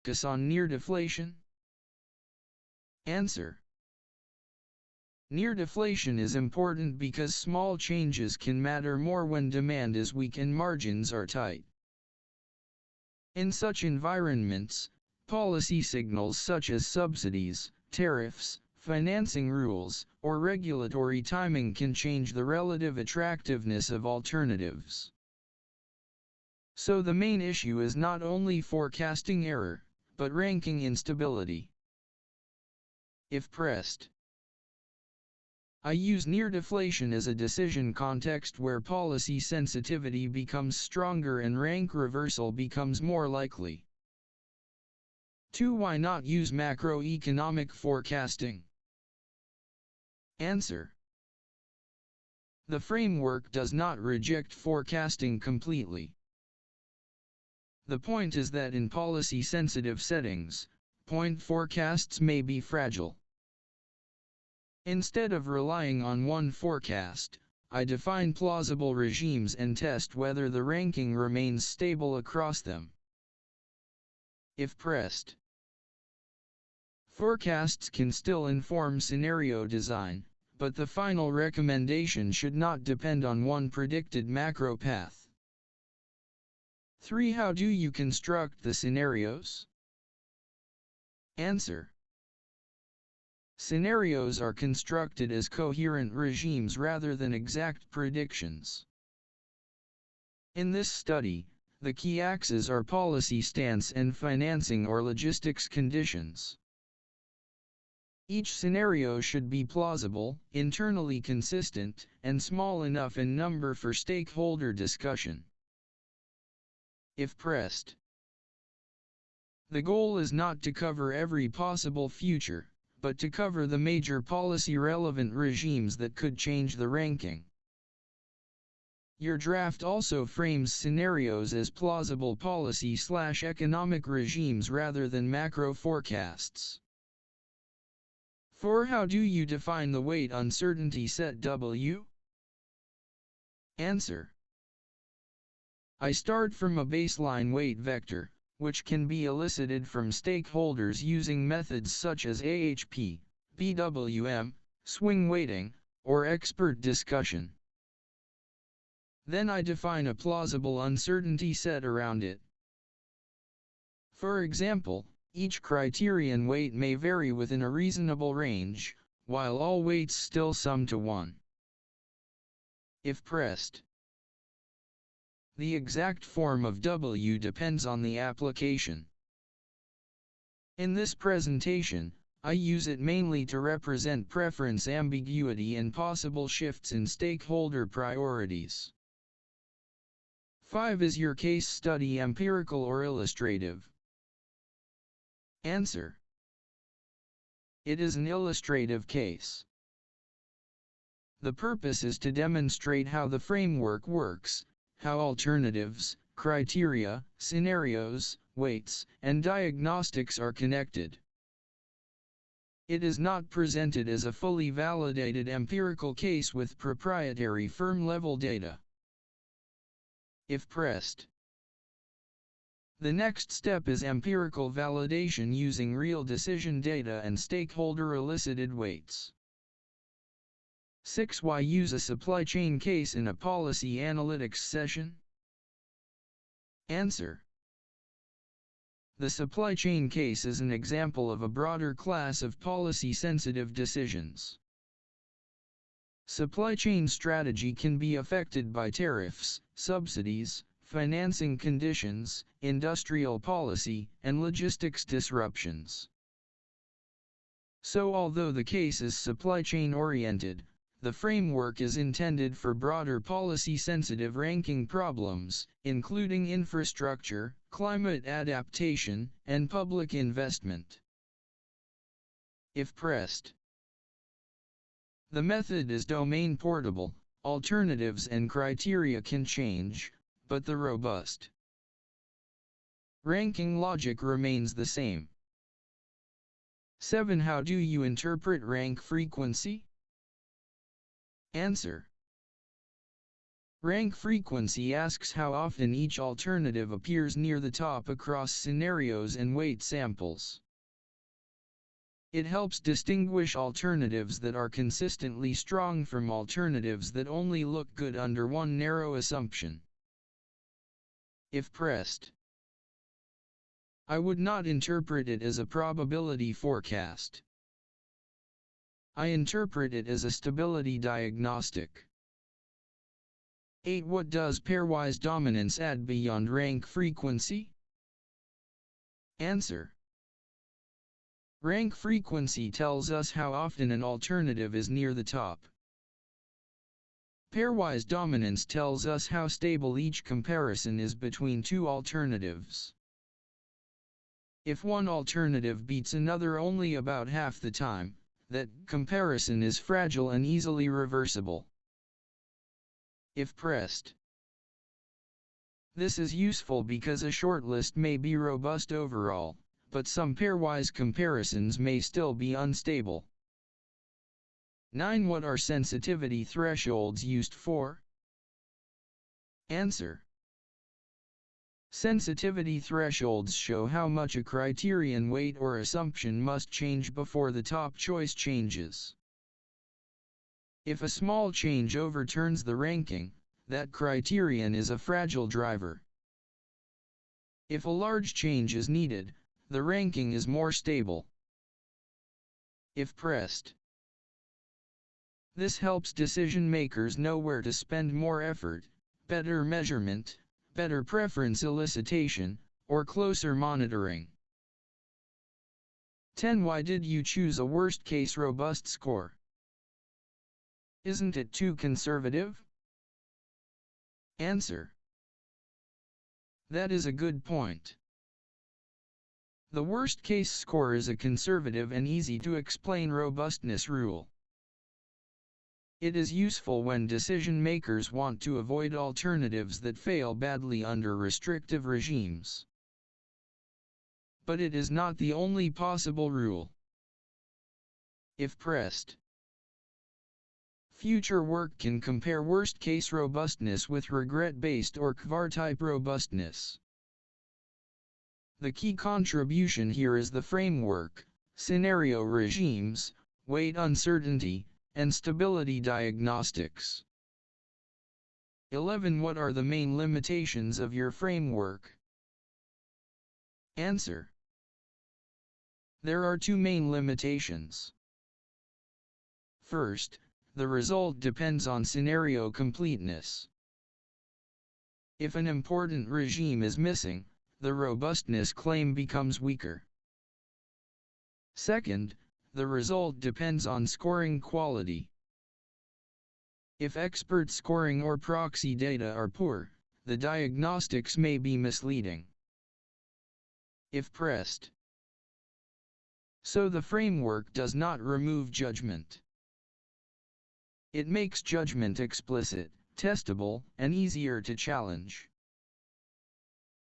focus on near deflation? Answer. Near deflation is important because small changes can matter more when demand is weak and margins are tight. In such environments, policy signals such as subsidies, tariffs, financing rules, or regulatory timing can change the relative attractiveness of alternatives. So the main issue is not only forecasting error, but ranking instability. If pressed, I use near deflation as a decision context where policy sensitivity becomes stronger and rank reversal becomes more likely. 2. Why not use macroeconomic forecasting? Answer. The framework does not reject forecasting completely. The point is that in policy-sensitive settings, point forecasts may be fragile. Instead of relying on one forecast, I define plausible regimes and test whether the ranking remains stable across them. If pressed, forecasts can still inform scenario design, but the final recommendation should not depend on one predicted macro path. 3. How do you construct the scenarios? Answer. Scenarios are constructed as coherent regimes rather than exact predictions. In this study, the key axes are policy stance and financing or logistics conditions. Each scenario should be plausible, internally consistent, and small enough in number for stakeholder discussion. If pressed, the goal is not to cover every possible future, but to cover the major policy-relevant regimes that could change the ranking. Your draft also frames scenarios as plausible policy/economic regimes rather than macro forecasts. 4. How do you define the weight uncertainty set W? Answer. I start from a baseline weight vector, which can be elicited from stakeholders using methods such as AHP, BWM, swing weighting, or expert discussion. Then I define a plausible uncertainty set around it. For example, each criterion weight may vary within a reasonable range, while all weights still sum to 1. If pressed, the exact form of W depends on the application. In this presentation, I use it mainly to represent preference ambiguity and possible shifts in stakeholder priorities. 5. Is your case study empirical or illustrative? Answer. It is an illustrative case. The purpose is to demonstrate how the framework works, how alternatives, criteria, scenarios, weights, and diagnostics are connected. It is not presented as a fully validated empirical case with proprietary firm-level data. If pressed, the next step is empirical validation using real decision data and stakeholder-elicited weights. 6. Why use a supply chain case in a policy analytics session? Answer. The supply chain case is an example of a broader class of policy-sensitive decisions. Supply chain strategy can be affected by tariffs, subsidies, financing conditions, industrial policy, and logistics disruptions. So although the case is supply chain oriented, the framework is intended for broader policy-sensitive ranking problems, including infrastructure, climate adaptation, and public investment. If pressed, the method is domain portable, alternatives and criteria can change, but the robust ranking logic remains the same. 7. How do you interpret rank frequency? Answer. Rank frequency asks how often each alternative appears near the top across scenarios and weight samples. It helps distinguish alternatives that are consistently strong from alternatives that only look good under one narrow assumption. If pressed, I would not interpret it as a probability forecast. I interpret it as a stability diagnostic. 8. What does pairwise dominance add beyond rank frequency? Answer. Rank frequency tells us how often an alternative is near the top. Pairwise dominance tells us how stable each comparison is between two alternatives. If one alternative beats another only about half the time, that comparison is fragile and easily reversible. If pressed, this is useful because a shortlist may be robust overall, but some pairwise comparisons may still be unstable. 9. What are sensitivity thresholds used for? Answer. Sensitivity thresholds show how much a criterion weight or assumption must change before the top choice changes. If a small change overturns the ranking, that criterion is a fragile driver. If a large change is needed, the ranking is more stable. If pressed, this helps decision makers know where to spend more effort, better measurement, better preference elicitation, or closer monitoring. 10. Why did you choose a worst-case robust score? Isn't it too conservative? Answer. That is a good point. The worst-case score is a conservative and easy-to-explain robustness rule. It is useful when decision makers want to avoid alternatives that fail badly under restrictive regimes. But it is not the only possible rule. If pressed, future work can compare worst-case robustness with regret-based or CVAR-type robustness. The key contribution here is the framework, scenario regimes, weight uncertainty, and stability diagnostics. 11. What are the main limitations of your framework? Answer. There are two main limitations. First, the result depends on scenario completeness. If an important regime is missing, the robustness claim becomes weaker. Second, the result depends on scoring quality. If expert scoring or proxy data are poor, the diagnostics may be misleading. If pressed, so the framework does not remove judgment. It makes judgment explicit, testable, and easier to challenge.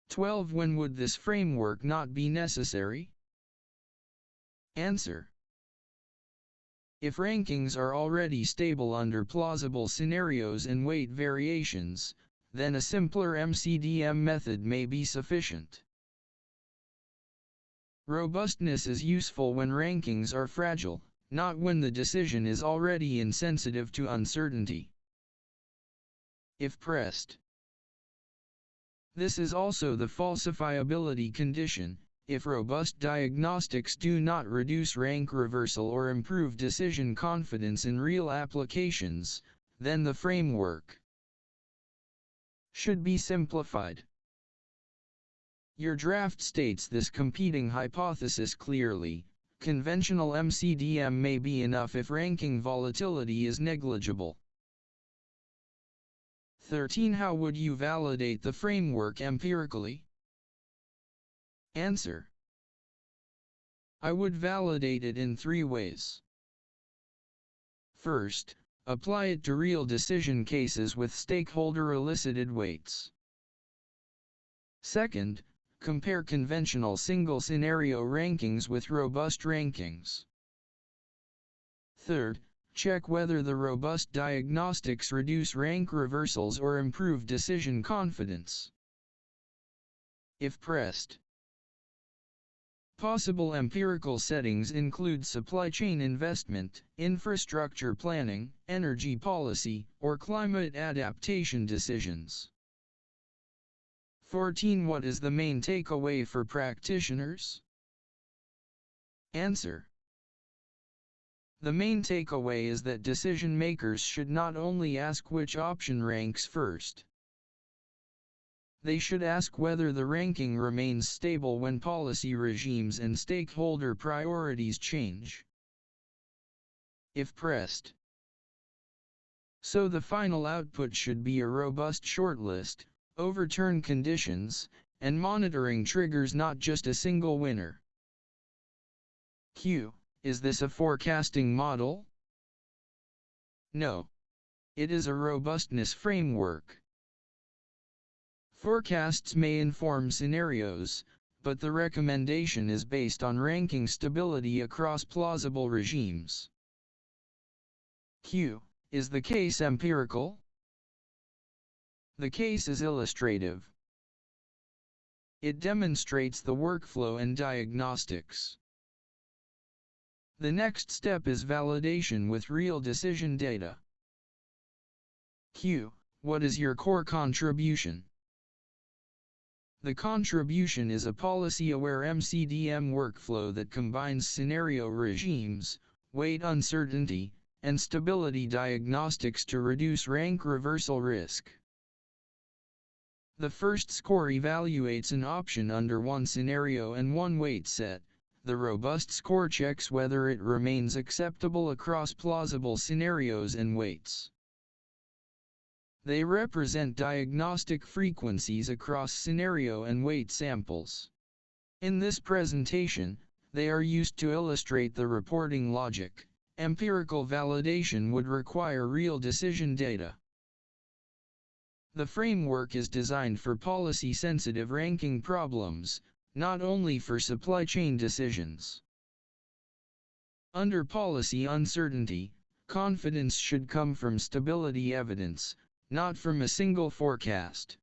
12. When would this framework not be necessary? Answer. If rankings are already stable under plausible scenarios and weight variations, then a simpler MCDM method may be sufficient. Robustness is useful when rankings are fragile, not when the decision is already insensitive to uncertainty. If pressed, this is also the falsifiability condition. If robust diagnostics do not reduce rank reversal or improve decision confidence in real applications, then the framework should be simplified. Your draft states this competing hypothesis clearly. Conventional MCDM may be enough if ranking volatility is negligible. 13. How would you validate the framework empirically? Answer. I would validate it in 3 ways. First, apply it to real decision cases with stakeholder-elicited weights. Second, compare conventional single-scenario rankings with robust rankings. Third, check whether the robust diagnostics reduce rank reversals or improve decision confidence. If pressed. Possible empirical settings include supply chain investment, infrastructure planning, energy policy, or climate adaptation decisions. 14. What is the main takeaway for practitioners? Answer. The main takeaway is that decision makers should not only ask which option ranks first. They should ask whether the ranking remains stable when policy regimes and stakeholder priorities change. If pressed. So the final output should be a robust shortlist, overturn conditions, and monitoring triggers, not just a single winner. Q. Is this a forecasting model? No. It is a robustness framework. Forecasts may inform scenarios, but the recommendation is based on ranking stability across plausible regimes. Q. Is the case empirical? The case is illustrative. It demonstrates the workflow and diagnostics. The next step is validation with real decision data. Q. What is your core contribution? The contribution is a policy-aware MCDM workflow that combines scenario regimes, weight uncertainty, and stability diagnostics to reduce rank reversal risk. The first score evaluates an option under one scenario and one weight set. The robust score checks whether it remains acceptable across plausible scenarios and weights. They represent diagnostic frequencies across scenario and weight samples. In this presentation, they are used to illustrate the reporting logic. Empirical validation would require real decision data. The framework is designed for policy-sensitive ranking problems, not only for supply chain decisions. Under policy uncertainty, confidence should come from stability evidence, not from a single forecast.